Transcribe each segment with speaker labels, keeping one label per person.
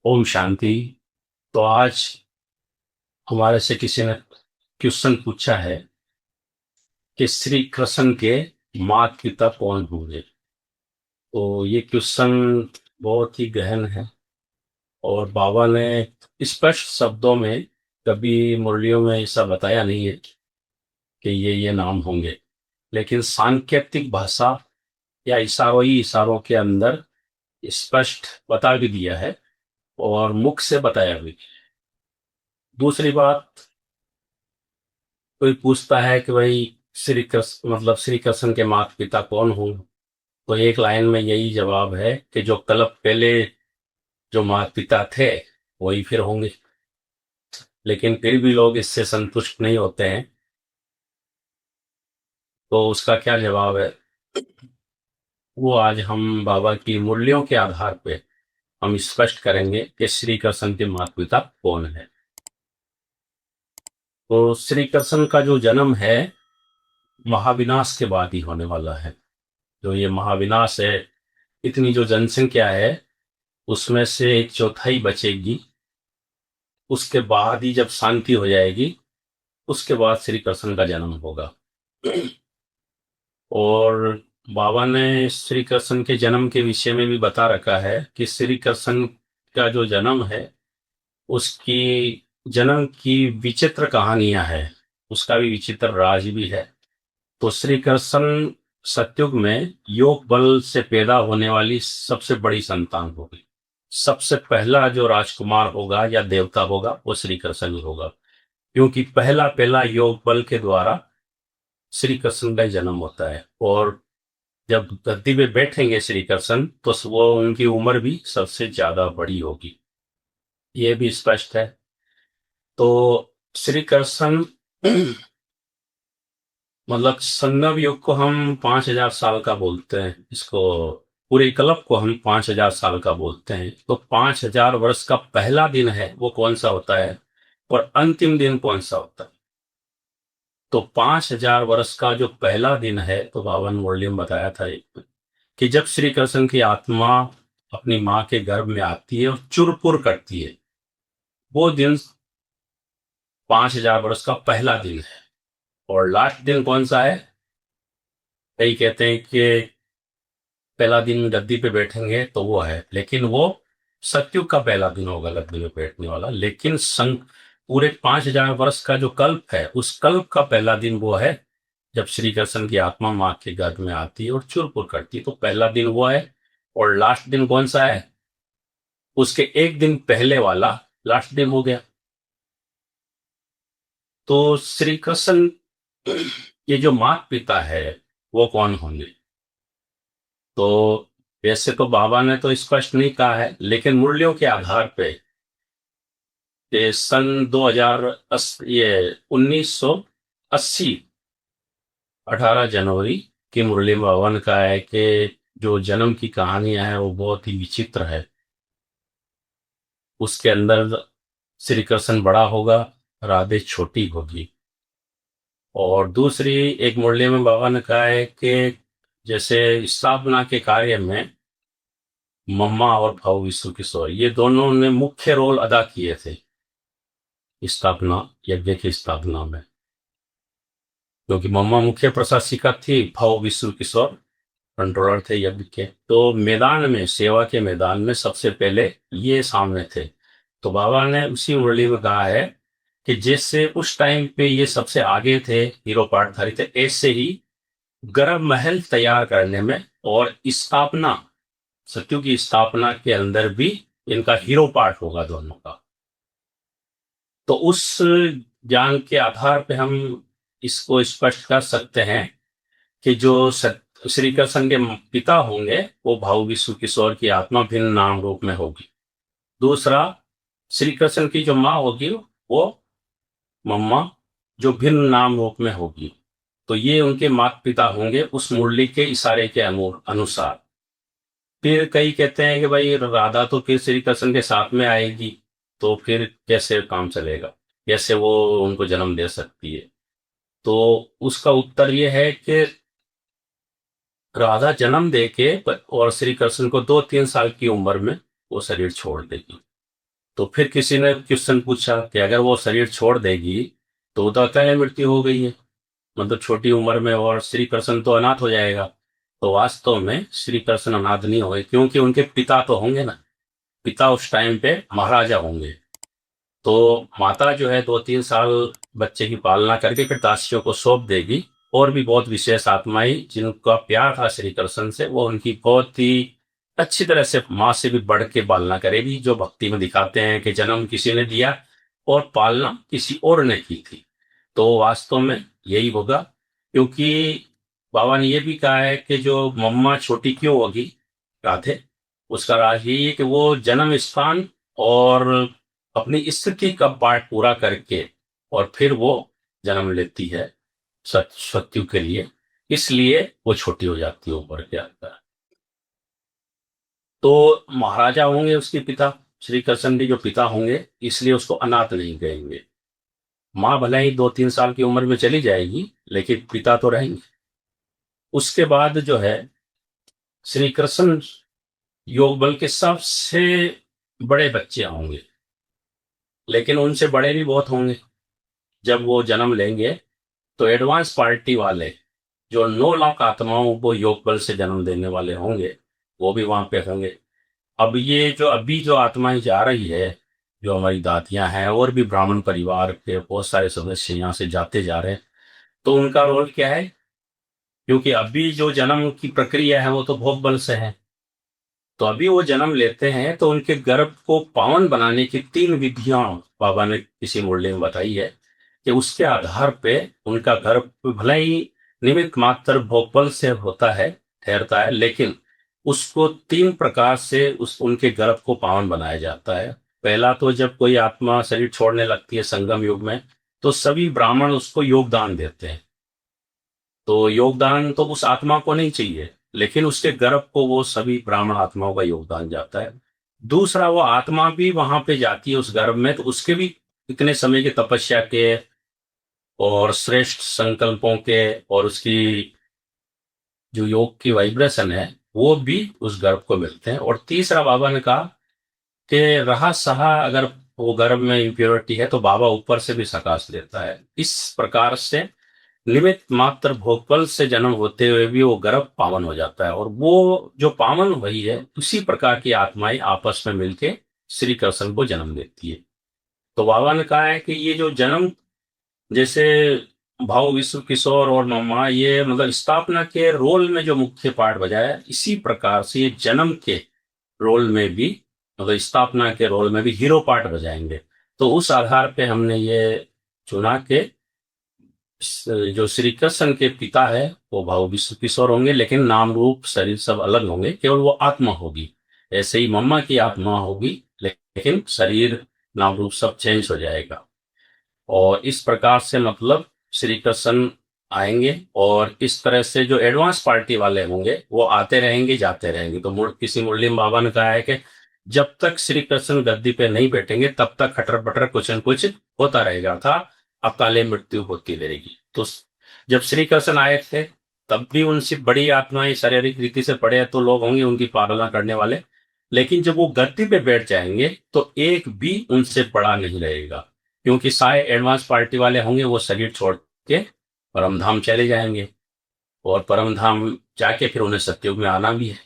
Speaker 1: ओम शांति। तो आज हमारे से किसी ने क्वेश्चन पूछा है कि श्री कृष्ण के माता पिता कौन होंगे। तो ये क्वेश्चन बहुत ही गहन है और बाबा ने स्पष्ट शब्दों में कभी मुरलियों में ऐसा बताया नहीं है कि ये नाम होंगे, लेकिन सांकेतिक भाषा या इशारों के अंदर स्पष्ट बता भी दिया है और मुख से बताया भी। दूसरी बात, कोई पूछता है कि भाई श्री कृष्ण मतलब श्री कृष्ण के माता पिता कौन हों, तो एक लाइन में यही जवाब है कि जो कल्प पहले जो माता पिता थे वही फिर होंगे। लेकिन फिर भी लोग इससे संतुष्ट नहीं होते हैं, तो उसका क्या जवाब है वो आज हम बाबा की मूल्यों के आधार पे हम स्पष्ट करेंगे कि श्री कृष्ण के माता पिता कौन है। तो श्री कृष्ण का जो जन्म है महाविनाश के बाद ही होने वाला है। जो ये महाविनाश है, इतनी जो जनसंख्या है उसमें से एक चौथाई बचेगी, उसके बाद ही जब शांति हो जाएगी उसके बाद श्री कृष्ण का जन्म होगा। और बाबा ने श्री कृष्ण के जन्म के विषय में भी बता रखा है कि श्री कृष्ण का जो जन्म है उसकी जन्म की विचित्र कहानियां हैं, उसका भी विचित्र राज भी है। तो श्री कृष्ण सतयुग में योग बल से पैदा होने वाली सबसे बड़ी संतान होगी। सबसे पहला जो राजकुमार होगा या देवता होगा वो श्री कृष्ण ही होगा, क्योंकि पहला पहला योग बल के द्वारा श्री कृष्ण का जन्म होता है। और जब गद्दी पे बैठेंगे श्री कृष्ण तो वो उनकी उम्र भी सबसे ज्यादा बड़ी होगी, ये भी स्पष्ट है। तो श्री कृष्ण मतलब संगम युग को हम 5,000 साल का बोलते हैं, इसको पूरे कल्प को हम 5,000 साल का बोलते हैं। तो 5,000 वर्ष का पहला दिन है वो कौन सा होता है और अंतिम दिन कौन सा होता है। तो 5,000 वर्ष का जो पहला दिन है, तो बावन मुरली में बताया था कि जब श्री कृष्ण की आत्मा अपनी माँ के गर्भ में आती है और चुरपुर करती है, वो दिन 5,000 वर्ष का पहला दिन है। और लास्ट दिन कौन सा है, कई कहते हैं कि पहला दिन गद्दी पे बैठेंगे तो वो है, लेकिन वो सतयुग का पहला दिन होगा गद्दी पे बैठने वाला। लेकिन संग पूरे 5,000 वर्ष का जो कल्प है उस कल्प का पहला दिन वो है जब श्री कृष्ण की आत्मा माँ के गर्भ में आती है और चुरपुर करती है। तो पहला दिन वो है। और लास्ट दिन कौन सा है, उसके एक दिन पहले वाला लास्ट दिन हो गया। तो श्री कृष्ण ये जो माता पिता है वो कौन होंगे, तो वैसे तो बाबा ने तो स्पष्ट नहीं कहा है, लेकिन मूल्यों के आधार पे ये सन 1980 18 जनवरी की मुरली में बाबा ने कहा है कि जो जन्म की कहानियां है वो बहुत ही विचित्र है। उसके अंदर श्री कृष्ण बड़ा होगा, राधे छोटी होगी। और दूसरी एक मुरली में बाबा ने कहा है कि जैसे स्थापना के कार्य में मम्मा और भाऊ विश्व किशोर ये दोनों ने मुख्य रोल अदा किए थे स्थापना यज्ञ की स्थापना में, क्योंकि मम्मा मुख्य प्रशासिका थी, भाऊ विश्व किशोर कंट्रोलर थे यज्ञ के। तो मैदान में सेवा के मैदान में सबसे पहले ये सामने थे। तो बाबा ने उसी मुरली में कहा है कि जैसे उस टाइम पे ये सबसे आगे थे, हीरो पार्टधारी थे, ऐसे ही गर्भ महल तैयार करने में और स्थापना सत्यु की स्थापना के अंदर भी इनका हीरो पार्ट होगा दोनों का। तो उस ज्ञान के आधार पे हम इसको स्पष्ट कर सकते हैं कि जो श्री कृष्ण के पिता होंगे वो भाऊ विश्व किशोर की आत्मा भिन्न नाम रूप में होगी। दूसरा, श्री कृष्ण की जो माँ होगी वो मम्मा जो भिन्न नाम रूप में होगी। तो ये उनके माता पिता होंगे उस मुरली के इशारे के अनुसार। फिर कई कहते हैं कि भाई राधा तो फिर श्री कृष्ण के साथ में आएगी, तो फिर कैसे काम चलेगा, कैसे वो उनको जन्म दे सकती है। तो उसका उत्तर ये है कि राधा जन्म दे के और श्री कृष्ण को 2-3 साल की उम्र में वो शरीर छोड़ देगी। तो फिर किसी ने क्वेश्चन पूछा कि अगर वो शरीर छोड़ देगी तो अकाले मृत्यु हो गई है, मतलब छोटी उम्र में, और श्री कृष्ण तो अनाथ हो जाएगा। तो वास्तव में श्री कृष्ण अनाथ नहीं होंगे, क्योंकि उनके पिता तो होंगे ना, पिता उस टाइम पे महाराजा होंगे। तो माता जो है 2-3 साल बच्चे की पालना करके फिर दासियों को सौंप देगी। और भी बहुत विशेष आत्माएं जिनका प्यार था श्री कृष्ण से, वो उनकी बहुत ही अच्छी तरह से माँ से भी बढ़ के पालना करेगी, जो भक्ति में दिखाते हैं कि जन्म किसी ने दिया और पालना किसी और ने की थी। तो वास्तव में यही होगा, क्योंकि बाबा ने ये भी कहा है कि जो मम्मा छोटी क्यों होगी राधे, उसका राज यही है कि वो जन्म स्थान और अपनी स्थिति का पाठ पूरा करके और फिर वो जन्म लेती है सत्यु के लिए, इसलिए वो छोटी हो जाती है ऊपर के अंदर। तो महाराजा होंगे उसके पिता, श्री कृष्ण के जो पिता होंगे, इसलिए उसको अनाथ नहीं कहेंगे। माँ भले ही 2-3 साल की उम्र में चली जाएगी, लेकिन पिता तो रहेंगे। उसके बाद जो है श्री कृष्ण योग बल के सबसे बड़े बच्चे होंगे, लेकिन उनसे बड़े भी बहुत होंगे। जब वो जन्म लेंगे तो एडवांस पार्टी वाले जो 9 लाख आत्माओं को योग बल से जन्म देने वाले होंगे, वो भी वहां पे होंगे। अब ये जो अभी जो आत्माएं जा रही है, जो हमारी दादियां हैं और भी ब्राह्मण परिवार के बहुत सारे सदस्य यहाँ से जाते जा रहे हैं, तो उनका रोल क्या है? क्योंकि अभी जो जन्म की प्रक्रिया है वो तो भोग बल से है। तो अभी वो जन्म लेते हैं तो उनके गर्भ को पावन बनाने की 3 विधियां बाबा ने किसी मुरली में बताई है, कि उसके आधार पे उनका गर्भ भले ही निमित्त मात्र भोग बल से होता है, ठहरता है, लेकिन उसको 3 प्रकार से उस उनके गर्भ को पावन बनाया जाता है। पहला तो जब कोई आत्मा शरीर छोड़ने लगती है संगम युग में, तो सभी ब्राह्मण उसको योगदान देते हैं। तो योगदान तो उस आत्मा को नहीं चाहिए, लेकिन उसके गर्भ को वो सभी ब्राह्मण आत्माओं का योगदान जाता है। दूसरा, वो आत्मा भी वहां पे जाती है उस गर्भ में, तो उसके भी इतने समय की तपस्या के और श्रेष्ठ संकल्पों के और उसकी जो योग की वाइब्रेशन है, वो भी उस गर्भ को मिलते हैं। और तीसरा, बाबा ने कहा कि रहा सहा अगर वो गर्भ में इम्प्योरिटी है तो बाबा ऊपर से भी सकाश देता है। इस प्रकार से निमित्त मात्र भोगपल से जन्म होते हुए भी वो गर्भ पावन हो जाता है, और वो जो पावन हुई है उसी प्रकार की आत्माएं आपस में मिलके श्री कृष्ण को जन्म देती है। तो बाबा ने कहा है कि ये जो जन्म, जैसे भाव विश्व किशोर और मम्मा, ये मतलब स्थापना के रोल में जो मुख्य पार्ट बजाया है, इसी प्रकार से ये जन्म के रोल में भी, मतलब स्थापना के रोल में भी हीरो पार्ट बजाएंगे। तो उस आधार पे हमने ये चुना के जो श्री कृष्ण के पिता है वो भाव विश्व किशोर होंगे, लेकिन नाम रूप शरीर सब अलग होंगे, केवल वो आत्मा होगी। ऐसे ही मम्मा की आत्मा होगी, लेकिन शरीर नाम रूप सब चेंज हो जाएगा। और इस प्रकार से मतलब श्री कृष्ण आएंगे, और इस तरह से जो एडवांस पार्टी वाले होंगे वो आते रहेंगे जाते रहेंगे। तो किसी मुरली में बाबा ने कहा है कि जब तक श्री कृष्ण गद्दी पे नहीं बैठेंगे तब तक खटर पटर कुछ न कुछ होता रहेगा था, अकाले मृत्यु होती रहेगी। तो जब श्री कृष्ण आए थे तब भी उनसे बड़ी आत्माएं शारीरिक रीति से पड़े तो लोग होंगे उनकी पालना करने वाले, लेकिन जब वो गद्दी पे बैठ जाएंगे तो एक भी उनसे बड़ा नहीं रहेगा, क्योंकि सारे एडवांस पार्टी वाले होंगे वो शरीर छोड़ के परम धाम चले जाएंगे, और परम धाम जाके फिर उन्हें सत्युग में आना भी है।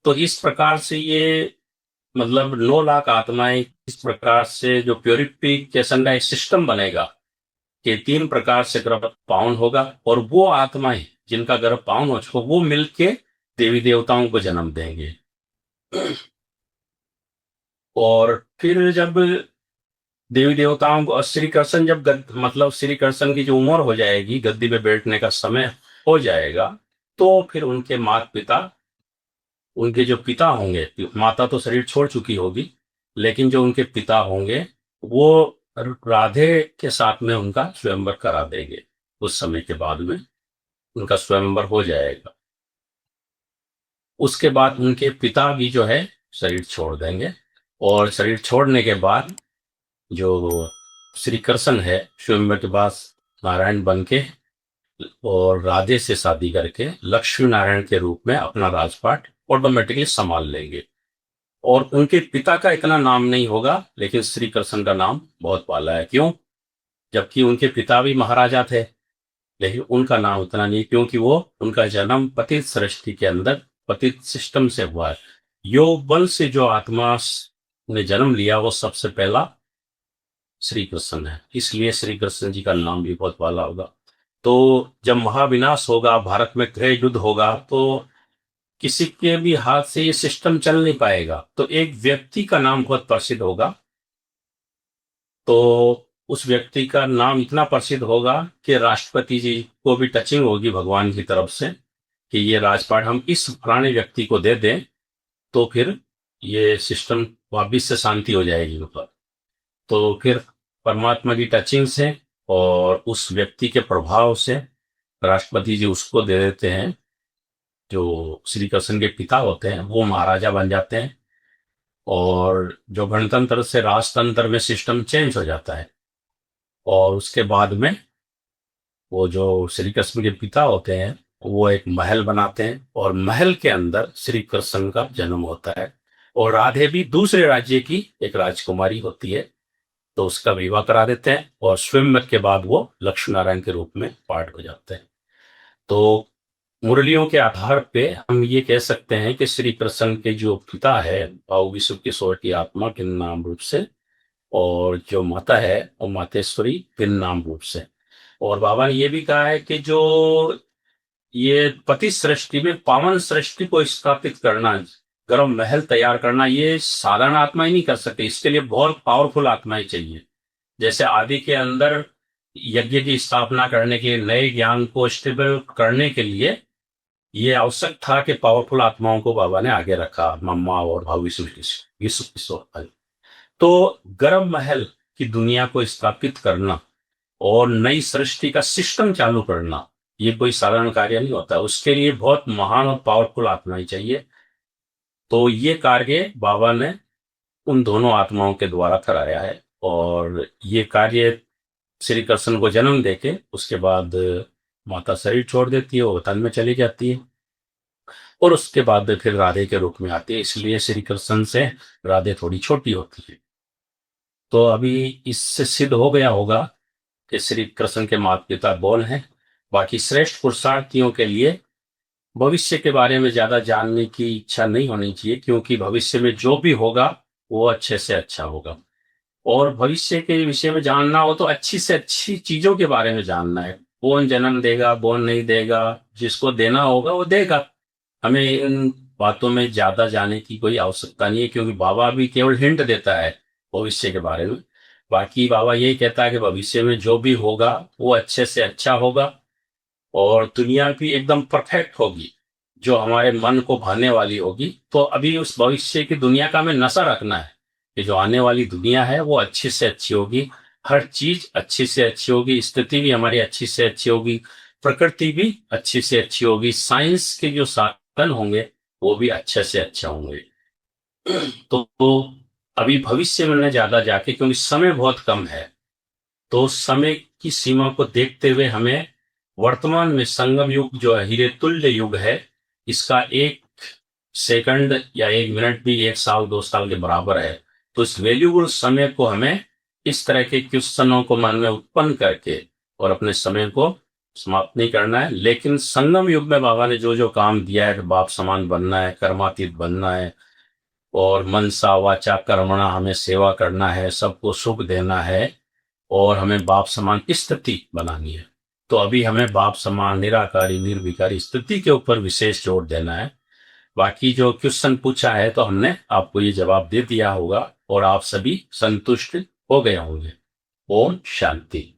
Speaker 1: तो इस प्रकार से ये मतलब 9 लाख आत्माएं, इस प्रकार से जो प्योरिफिकेशन का एक सिस्टम बनेगा कि 3 प्रकार से गर्भ पावन होगा, और वो आत्माएं जिनका गर्भ पावन हो चुका वो मिलके देवी देवताओं को जन्म देंगे। और फिर जब देवी देवताओं को श्री कृष्ण जब मतलब श्री कृष्ण की जो उम्र हो जाएगी, गद्दी पे बैठने का समय हो जाएगा, तो फिर उनके माता पिता, उनके जो पिता होंगे, माता तो शरीर छोड़ चुकी होगी, लेकिन जो उनके पिता होंगे वो राधे के साथ में उनका स्वयंवर करा देंगे। उस समय के बाद में उनका स्वयंवर हो जाएगा। उसके बाद उनके पिता भी जो है शरीर छोड़ देंगे, और शरीर छोड़ने के बाद जो श्री कृष्ण है स्वयंवर के पास नारायण बन के और राधे से शादी करके लक्ष्मी नारायण के रूप में अपना राजपाट ऑटोमेटिकली संभाल लेंगे। और उनके पिता का इतना नाम नहीं होगा, लेकिन श्री कृष्ण का नाम बहुत वाला है। क्यों? जबकि उनके पिता भी महाराजा थे, लेकिन उनका नाम उतना नहीं, क्योंकि वो उनका जन्म पतित सृष्टि के अंदर पतित सिस्टम से हुआ है। योग बल से जो आत्मा ने जन्म लिया वो सबसे पहला श्री कृष्ण है, इसलिए श्री कृष्ण जी का नाम भी बहुत वाला होगा। तो जब महाविनाश होगा, भारत में गृह युद्ध होगा, तो किसी के भी हाथ से ये सिस्टम चल नहीं पाएगा। तो एक व्यक्ति का नाम बहुत प्रसिद्ध होगा, तो उस व्यक्ति का नाम इतना प्रसिद्ध होगा कि राष्ट्रपति जी को भी टचिंग होगी भगवान की तरफ से कि ये राजपाट हम इस पुराने व्यक्ति को दे दें, तो फिर ये सिस्टम वापिस से शांति हो जाएगी ऊपर। तो फिर परमात्मा की टचिंग से और उस व्यक्ति के प्रभाव से राष्ट्रपति जी उसको दे देते हैं, जो श्री कृष्ण के पिता होते हैं वो महाराजा बन जाते हैं, और जो गणतंत्र से राजतंत्र में सिस्टम चेंज हो जाता है। और उसके बाद में वो जो श्री कृष्ण के पिता होते हैं वो एक महल बनाते हैं, और महल के अंदर श्री कृष्ण का जन्म होता है। और राधे भी दूसरे राज्य की एक राजकुमारी होती है, तो उसका विवाह करा देते हैं, और स्वयंवर के बाद वो लक्ष्मी नारायण के रूप में पाठ हो जाते हैं। तो मुरलियों के आधार पे हम ये कह सकते हैं कि श्री कृष्ण के जो पिता है भाव विश्व किशोर की आत्मा के नाम रूप से, और जो माता है वो मातेश्वरी भिन्न नाम रूप से। और बाबा ने ये भी कहा है कि जो ये पति सृष्टि में पावन सृष्टि को स्थापित करना, गर्म महल तैयार करना, ये साधारण आत्मा ही नहीं कर सकते, इसके लिए बहुत पावरफुल आत्माएं चाहिए। जैसे आदि के अंदर यज्ञ की स्थापना करने के लिए, नए ज्ञान को स्टेबल करने के लिए ये आवश्यक था कि पावरफुल आत्माओं को बाबा ने आगे रखा, मम्मा और भाव विश्व किशोर। तो गर्भ महल की दुनिया को स्थापित करना और नई सृष्टि का सिस्टम चालू करना, ये कोई साधारण कार्य नहीं होता, उसके लिए बहुत महान और पावरफुल आत्माएं चाहिए। तो ये कार्य बाबा ने उन दोनों आत्माओं के द्वारा कराया है, और ये कार्य श्री कृष्ण को जन्म देके उसके बाद माता शरीर छोड़ देती है, वो वतन में चली जाती है, और उसके बाद फिर राधे के रूप में आती है, इसलिए श्री कृष्ण से राधे थोड़ी छोटी होती है। तो अभी इससे सिद्ध हो गया होगा कि श्री कृष्ण के माता पिता कौन हैं। बाकी श्रेष्ठ पुरुषार्थियों के लिए भविष्य के बारे में ज्यादा जानने की इच्छा नहीं होनी चाहिए, क्योंकि भविष्य में जो भी होगा वो अच्छे से अच्छा होगा। और भविष्य के विषय में जानना हो तो अच्छी से अच्छी चीजों के बारे में जानना है। कौन जन्म देगा, कौन नहीं देगा, जिसको देना होगा वो देगा। हमें इन बातों में ज्यादा जाने की कोई आवश्यकता नहीं है, क्योंकि बाबा भी केवल हिंट देता है भविष्य के बारे में। बाकी बाबा यही कहता है कि भविष्य में जो भी होगा वो अच्छे से अच्छा होगा, और दुनिया भी एकदम परफेक्ट होगी, जो हमारे मन को भाने वाली होगी। तो अभी उस भविष्य की दुनिया का हमें नशा रखना है कि जो आने वाली दुनिया है वो अच्छी से अच्छी होगी, हर चीज अच्छी से अच्छी होगी, स्थिति भी हमारी अच्छी से अच्छी होगी, प्रकृति भी अच्छी से अच्छी होगी, साइंस के जो साधन होंगे वो भी अच्छे से अच्छे होंगे। तो अभी भविष्य में न ज्यादा जाके, क्योंकि समय बहुत कम है, तो समय की सीमा को देखते हुए हमें वर्तमान में संगम युग जो है, हीरे तुल्य युग है, इसका एक सेकंड या एक मिनट भी 1 साल 2 साल के बराबर है। तो इस वैल्यूबल समय को हमें इस तरह के क्वेश्चनों को मन में उत्पन्न करके और अपने समय को समाप्त नहीं करना है। लेकिन संगम युग में बाबा ने जो जो काम दिया है, बाप समान बनना है, कर्मातीत बनना है, और मनसा वाचा कर्मणा हमें सेवा करना है, सबको सुख देना है, और हमें बाप समान स्थिति बनानी है। तो अभी हमें बाप समान निराकारी निर्विकारी स्थिति के ऊपर विशेष जोर देना है। बाकी जो क्वेश्चन पूछा है तो हमने आपको ये जवाब दे दिया होगा, और आप सभी संतुष्ट हो गए होंगे। ओम शांति।